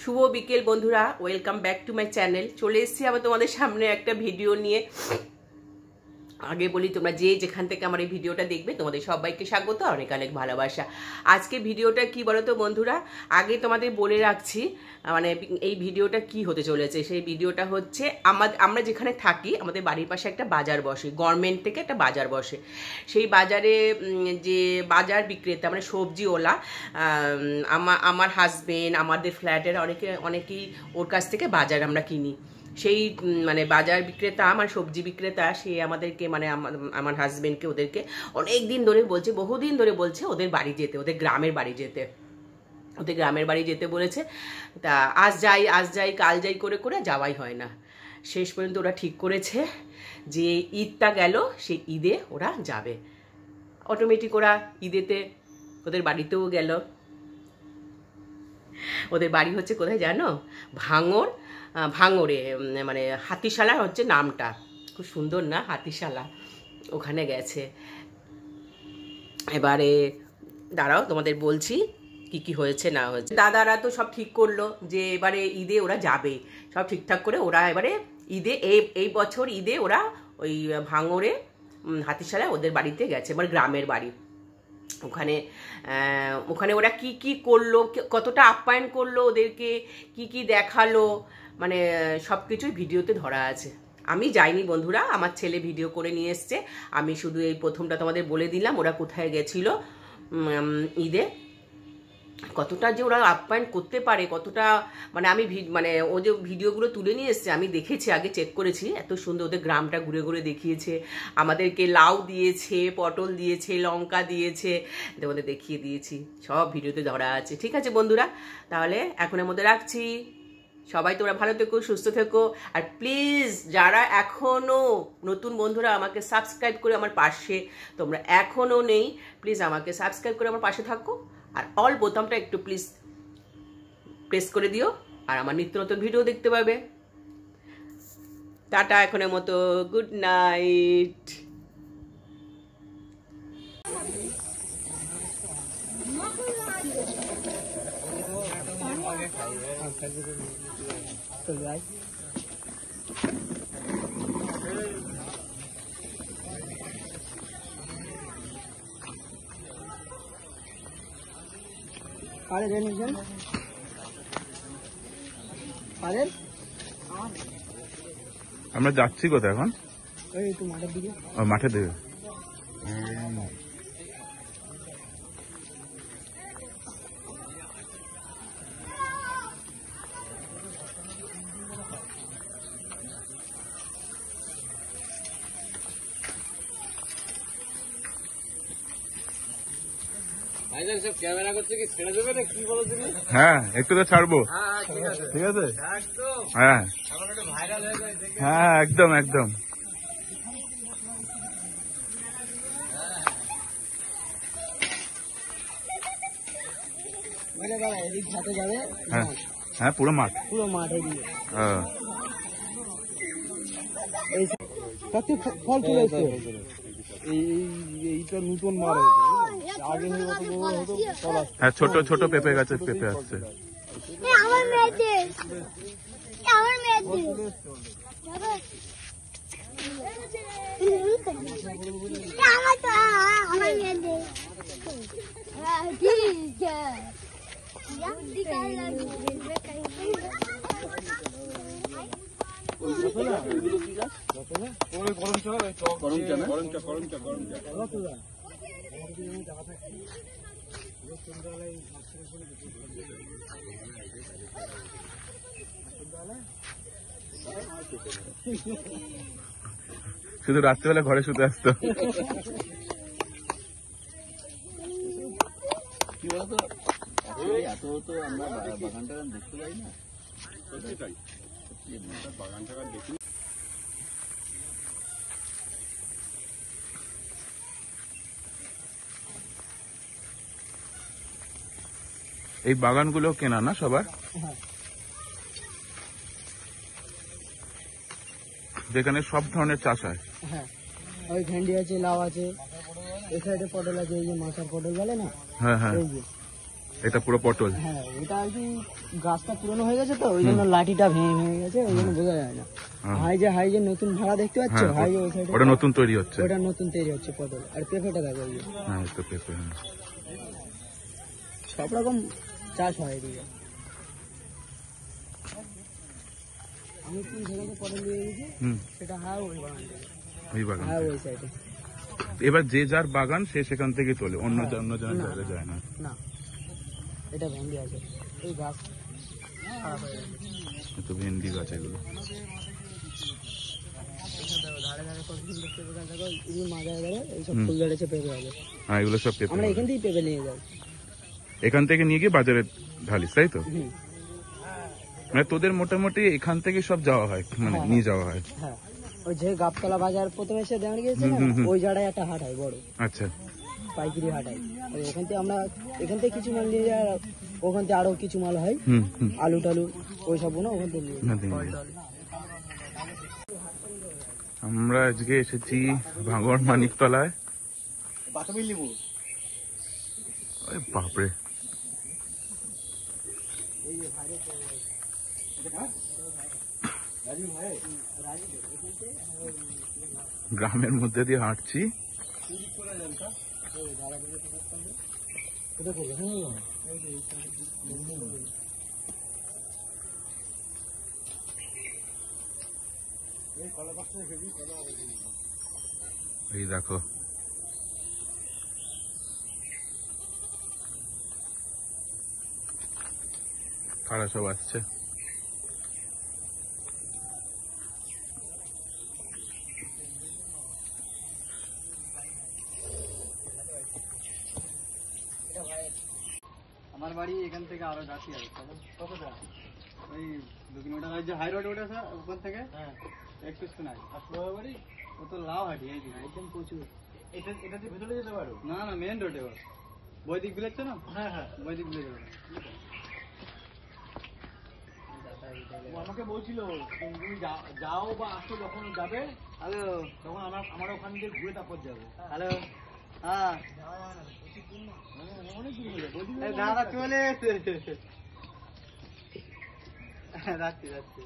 শুভ বিকেল বন্ধুরা, welcome back to my channel. চলে এসেছি আবার তোমাদের সামনে একটা ভিডিও নিয়ে। আগে বলি, তোমরা যে যেখান থেকে আমার এই ভিডিওটা দেখবে তোমাদের সবাইকে স্বাগত, অনেক অনেক ভালোবাসা। আজকে ভিডিওটা কি বলো তো বন্ধুরা, আগে তোমাদের বলে রাখছি মানে এই ভিডিওটা কি হতে চলেছে। সেই ভিডিওটা হচ্ছে আমরা যেখানে থাকি আমাদের বাড়ির পাশে একটা বাজার বসে, গভর্নমেন্ট থেকে একটা বাজার বসে। সেই বাজারে যে বাজার বিক্রেতা মানে সবজিওয়ালা, আমার হাজবেন্ড, আমাদের ফ্ল্যাটের অনেকেই ওর কাছ থেকে বাজার আমরা কিনি। সেই মানে বাজার বিক্রেতা মানে সবজি বিক্রেতা, সে আমাদেরকে মানে আমার হাজবেন্ডকে ওদেরকে অনেক দিন ধরে বলছে, বহুদিন ধরে বলছে ওদের বাড়ি যেতে, ওদের গ্রামের বাড়ি যেতে বলেছে। তা আজ যাই কাল যাই করে করে যাওয়াই হয় না। শেষ পর্যন্ত ওরা ঠিক করেছে যে ঈদটা গেল, সেই ঈদে ওরা যাবে। অটোমেটিক ওরা ঈদেতে ওদের বাড়িতেও গেল। ওদের বাড়ি হচ্ছে কোথায় জানো? ভাঙড়ে, মানে হাতিশালা হচ্ছে নামটা, খুব সুন্দর না হাতিশালা, ওখানে গেছে। এবারে দাঁড়াও তোমাদের বলছি কি কি হয়েছে না হয়েছে। দাদারা তো সব ঠিক করলো যে এবারে ঈদে ওরা যাবে, সব ঠিকঠাক করে ওরা এবারে ঈদে এই বছর ঈদে ওরা ওই ভাঙড়ে হাতিশালায় ওদের বাড়িতে গেছে, মানে গ্রামের বাড়ি। ওখানে ওরা কি কি করলো, কতটা আপ্যায়ন করলো, ওদেরকে কি কি দেখালো, মানে সব কিছুই ভিডিওতে ধরা আছে। আমি যাইনি বন্ধুরা, আমার ছেলে ভিডিও করে নিয়ে এসছে। আমি শুধু এই প্রথমটা তোমাদের বলে দিলাম ওরা কোথায় গেছিল ঈদে। কতটা যে ওরা আপ্যায়ন করতে পারে, কতটা মানে আমি মানে ও যে ভিডিওগুলো তুলে নিয়ে এসছে আমি দেখেছি, আগে চেক করেছি। এত সুন্দর ওদের গ্রামটা ঘুরে ঘুরে দেখিয়েছে আমাদেরকে। লাউ দিয়েছে, পটল দিয়েছে, লঙ্কা দিয়েছে, তোমাদের দেখিয়ে দিয়েছি, সব ভিডিওতে ধরা আছে। ঠিক আছে বন্ধুরা, তাহলে এখনের মধ্যে রাখছি। সবাই তোমরা ভালো থেকো, সুস্থ থেকো। আর প্লিজ যারা এখনও নতুন বন্ধুরা আমাকে সাবস্ক্রাইব করে আমার পাশে তোমরা এখনও নেই, প্লিজ আমাকে সাবস্ক্রাইব করে আমার পাশে থাকো। আর অল বোতামটা একটু প্লিজ প্রেস করে দিও, আর আমার নিত্য নতুন ভিডিও দেখতে পাবে। টাটা এখনের মতো, গুড নাইট। আমরা যাচ্ছি কোথায় এখন? মাঠের দিকে। মাঠের দিকে। ক্যামেরা করছে কি ছেড়ে দেবে না কি বলো তুমি? হ্যাঁ একটু তো ছাড়বো। ঠিক আছে, হ্যাঁ হ্যাঁ একদম একদম। হ্যাঁ হ্যাঁ পুরো মাঠ এদিকে। হ্যাঁ। ফল চলে এসছে, এইটা নতুন মার আগে হ্যাঁ ছোট ছোট পেঁপে গাছে পেঁপে আসছে। শুধু রাত্রিবেলা ঘরে শুতে আসতো। কি বলতো, এত তো আমরা বাগানটা দেখতে পাই না, বাগানটা দেখি। এই বাগানগুলো কেনা না সবার, যেখানে সব ধরনের চাষ হয়। হ্যাঁ, ওই ভেন্ডি আছে, লাউ আছে, এই সাইডে পটল আছে, এই যে মাছের পটল বলে না, হ্যাঁ হ্যাঁ, এই যে এটা পুরো পটল। হ্যাঁ, এটা আর কি গাছটা পুরনো হয়ে গেছে তো ওই জন্য লাঠিটা ভেঙে গেছে, ওই জন্য বোঝা যায় না। হাই যে নতুন ভাড়া দেখতে পাচ্ছ, হাই ওই সাইডে ওটা নতুন তৈরি হচ্ছে, ওটা নতুন তৈরি হচ্ছে পটল। আর পেঁপেটা দেখো, এই যে হ্যাঁ তো পেঁপে, হ্যাঁ সব রকম চাষ হয় এদিকে। আমি কোন জায়গাতে পটল দিয়ে গেছি সেটা হ্যাঁ ওই বাগানটা, ওই বাগান, হ্যাঁ ওই সাইডে। এবার যে যার বাগান সে সেখান থেকে তোলে, অন্য জনের জায়গায় যায় না। না, এটা ভেন্ডি আছে, এই গাছ খারাপ হয়ে গেছে। তো ভেন্ডি গাছ এগুলো। ধারে ধারে কত সুন্দর পেঁপে গাছ দেখো, এই মাঝায় ধরে এইসব ফুল ধরেছে পেঁপে হবে। হ্যাঁ এগুলো সব পেঁপে। আমরা এখান থেকেই পেঁপে নিয়ে যাই, এখান থেকে নিয়ে গিয়ে বাজারে ঢালিস, তাই তো? মানে তোদের মোটামুটি এখান থেকে সব যাওয়া হয়, মানে নিয়ে যাওয়া হয়। হ্যাঁ, ওই যে গাবতলা বাজার প্রথমে এসে দেওয়া গিয়েছে না, ওই জায়গায় একটা হাট হয় বড়, আচ্ছা, পাইকারি হাট হয়। ওখান থেকে আমরা এখান থেকে কিছু মাল নিয়ে যাই, আর ওখান থেকে আরো কিছু মাল হয়, আলু টালু ওই সব না ওখান থেকে নিয়ে যাই। আমরা আজকে এসেছি ভাঙর মানিকতলায়। বাপরে, গ্রামের মধ্যে দিয়ে হাঁটছি। এই দেখো, কারা সব আসছে। আমার বাড়ি এখান থেকে আরো যাচ্ছি আর কতটা, ওই 2 কিলোমিটার যে হাই রোড ওঠে ওখান থেকে একটু শোনাই। আর তোমার বাড়ি ও তো লাভ হাঁটি, এই দিকে একদম প্রচুর। এটাতে ভেতরে যেতে পারো? না না, মেন রোডে বৈদিক ভিলেজ তো না? হ্যাঁ হ্যাঁ, বৈদিক ভিলেজ। আমাকে বলছিল তুমি যাও বা আসো, যখন যাবে হ্যালো তখন আমার ওখান দিয়ে ঘুরে তারপর যাবো। হ্যালো, হ্যাঁ দাদা চলে এসেছে, রাখছি রাখছি।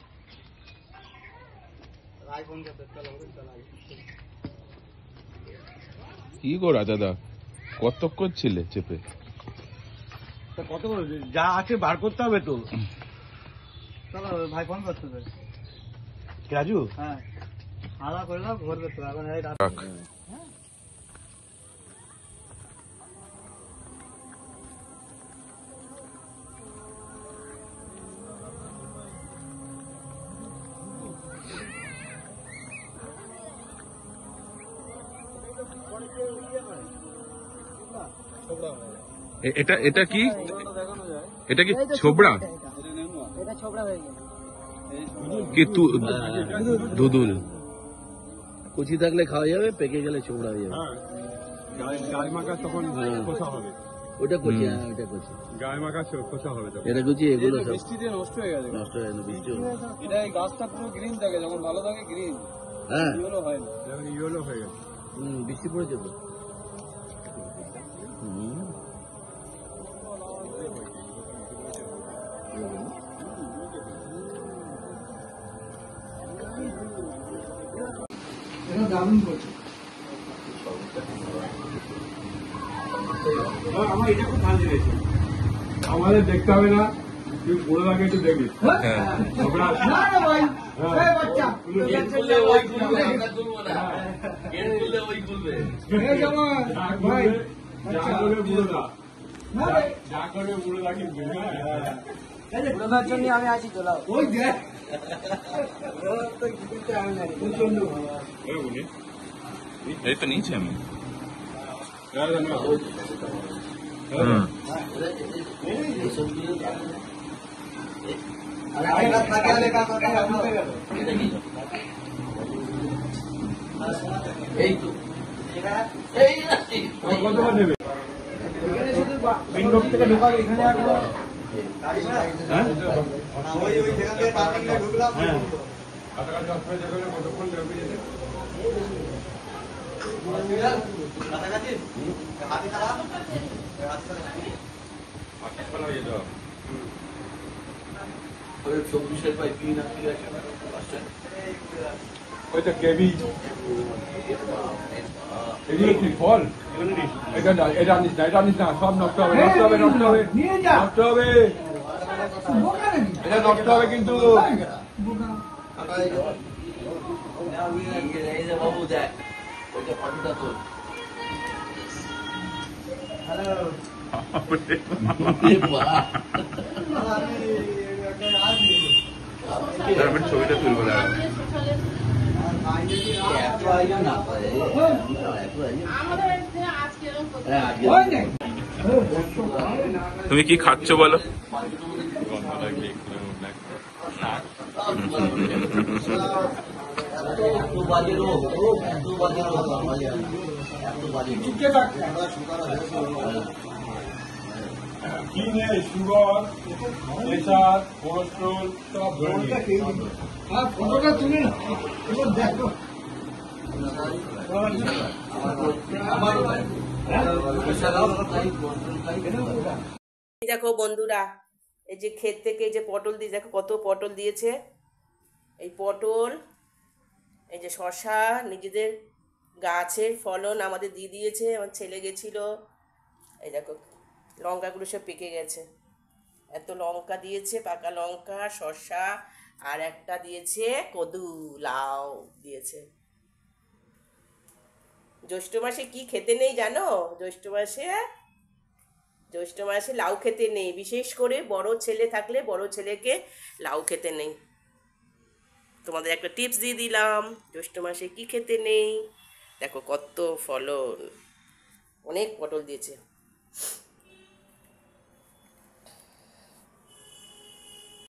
আইফোন করতে চলো, কি গো রাজাদা, কতক্ষণ ছিলে চেপে? কত যা আছে বার করতে হবে তো। চলো ভাই ফোন করতে হবে। রাজু, হ্যাঁ আলাদা করলাম, ঘুরবে তো এখন। এটা এটা কি, এটা কি ছোবড়া? এটা ছোবড়া হয়ে গেছে কি দুদুল? কুচি থাকলে খাওয়া যাবে, পেকে গেলে ছোবড়া হয়ে যাবে। গায়ে মাখা তখন খোসা হবে, ওটা কুচি, হ্যাঁ ওটা কুচি, গায়ে মাখা খোসা হবে। এটা কুচি, এগুলো সব বৃষ্টিতে নষ্ট হয়ে গেছে, নষ্ট হয়ে গেল, বৃষ্টি হলো। এটা এই গাছটা পুরো গ্রিন থাকে, যখন ভালো থাকে গ্রিন, হ্যাঁ ইয়েলো হয় না, যখন ইয়েলো হয়ে গেছে। বৃষ্টি পড়েছে তো। দারুণ করছে। আমার এটা খুব ভালো লেগেছে, আমাদের দেখতে হবে না, তুই পুরো লাগে একটু দেখবি। আমি আছি তো, এই তো নিচে আমি এই তো কতবার নেবে? মেন রোড থেকে ঢোকাবে এখানে, কতক্ষণ যাবে? চব্বিশের পাই কি না কি আছে ওইটা কেবিজ এগুলো কি ফল এটা না এটা নিস না সব নষ্ট হবে নষ্ট হবে এটা নষ্ট হবে কিন্তু বাবু দেখ ওইটা ফটোটা তোর ছবিটা তুলবো না এত আয়োজন না করে তুমি কি খাচ্ছ বলো? এত বাজে রোগ এত বাজে রোগ এত বাজে কি নেই সুগার প্রেশার কোলেস্ট্রল সব ধরে ফটোটা তুলে না দেখো দেখো বন্ধুরা, এই যে ক্ষেত থেকে এই যে পটল দিয়ে দেখো কত পটল দিয়েছে। এই পটল, এই যে শশা, নিজেদের গাছের ফলন আমাদের দিয়ে দিয়েছে। আমার ছেলে গেছিল, এই দেখো লঙ্কাগুলো সব পেকে গেছে। এত লঙ্কা দিয়েছে, পাকা লঙ্কা, শশা, আর একটা দিয়েছে কদু, লাউ দিয়েছে। জ্যৈষ্ঠ মাসে কি খেতে নেই জানো? জ্যৈষ্ঠ মাসে লাউ খেতে নেই, বিশেষ করে বড় ছেলে থাকলে বড় ছেলেকে লাউ খেতে নেই। তোমাদের একটা টিপস দিয়ে দিলাম, জ্যৈষ্ঠ মাসে কি খেতে নেই। দেখো কত ফলন, অনেক পটল দিয়েছে।